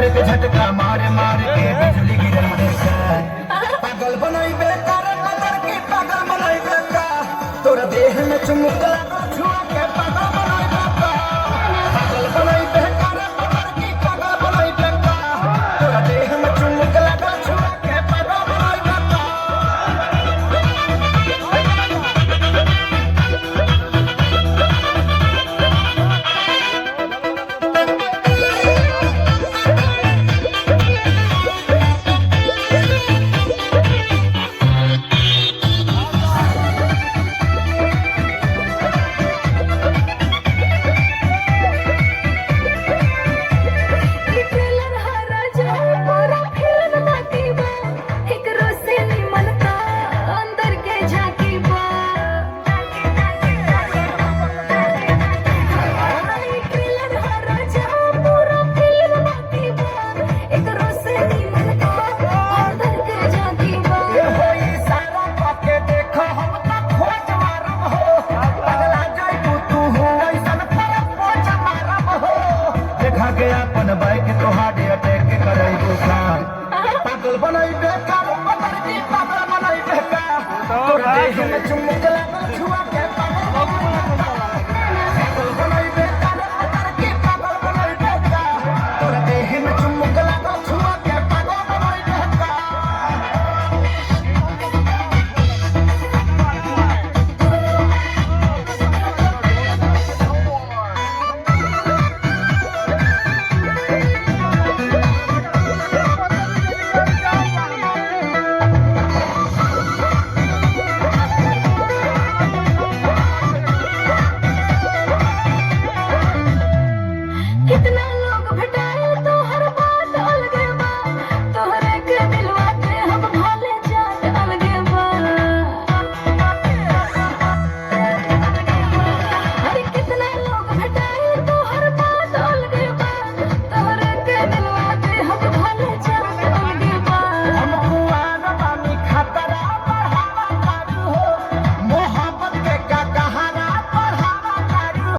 कमर पे झटका मारे मारे के बिजली गिरल देखा पागल बनाई बेकार मगर की पागल बनाई बेका तोरा देह में चुमुक लगा छुआ के पागल बनाई बेका पागल बनाई बेकार मगर की पागल बनाई बेका तोरा देह में चुमुक लगा छुआ के पागल बनाई बेका अपन बाइक तोहारे अटैक करे बुखार पागल बनाई बेकार मगर की पागल बनाई बेकार तोरा देह में चुमुक लगा छुआ के पागल बनाई बेकार मगर की पागल बनाई बेकार तोरा देह में चुमुक लगा छुआ के पागल बनाई बेकार कितना लोग भेटाए तो हर बात अलगे बा तोहरे के दिलवा पे हम भले जात अलगे बा अरे कितना लोग भेटाए तो हर बात अलगे बा तोहरे के दिलवा पे हम भले जात अलगे बा हम कुआर पानी खतरा बढ़ावा करू हो मोहब्बत के का कहारा बढ़ावा करू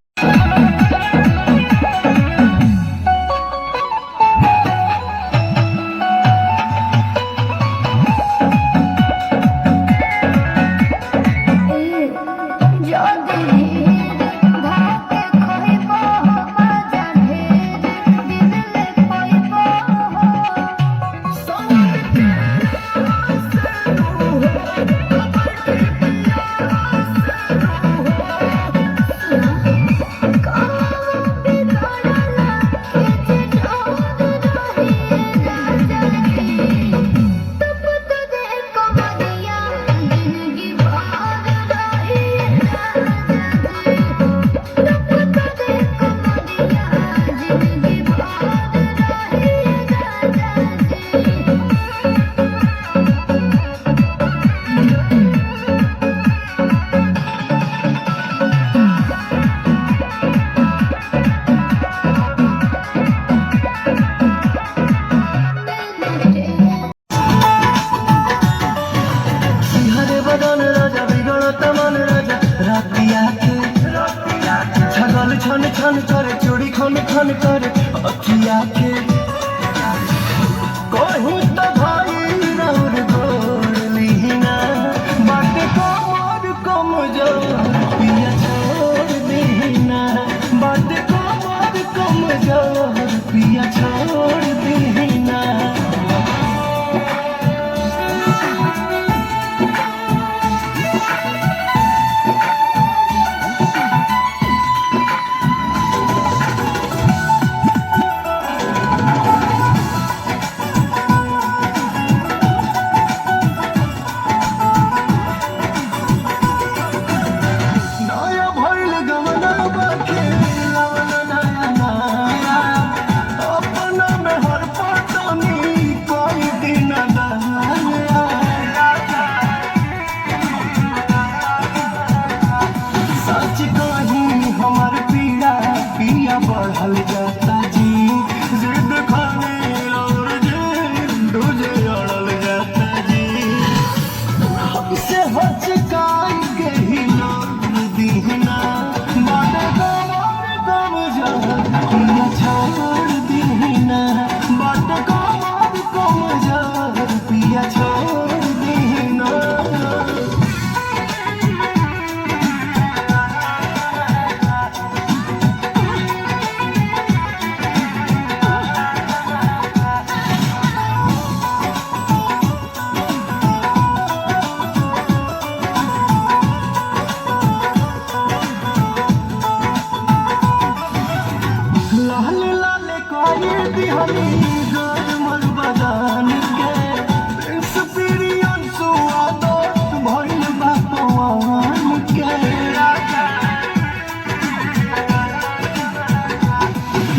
छन छन करे चूड़ी खन खन करे अखिया के कहूँ तो भाई राउर गोर लीना बाटे कमर कम जो पिया छोड़ दीना बाटे कमर कम जो पिया छोड़ दीना बढ़ल जाता जी जिद खाने और दूजे अड़ल जाता जी हमसे हचकाई के ही लोग दीना बाटे गम जा छोड़ दीना। कोई दिहनी गरमल बदान के एक्सपीरियंस आदत भइल बा पवन के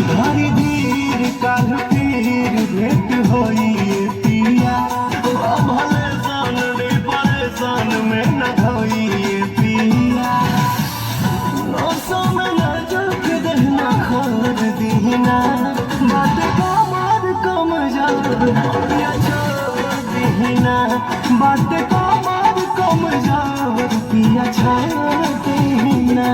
धीरे धीरे काल फिर भेंट होई पिया भले सन रे परेशान में न धोई पिया मौसम न जग देना खोर दीना बात कमर कम जाओ या छोड़ दीना बात कमर कम जाओ पिया छोड़ दीना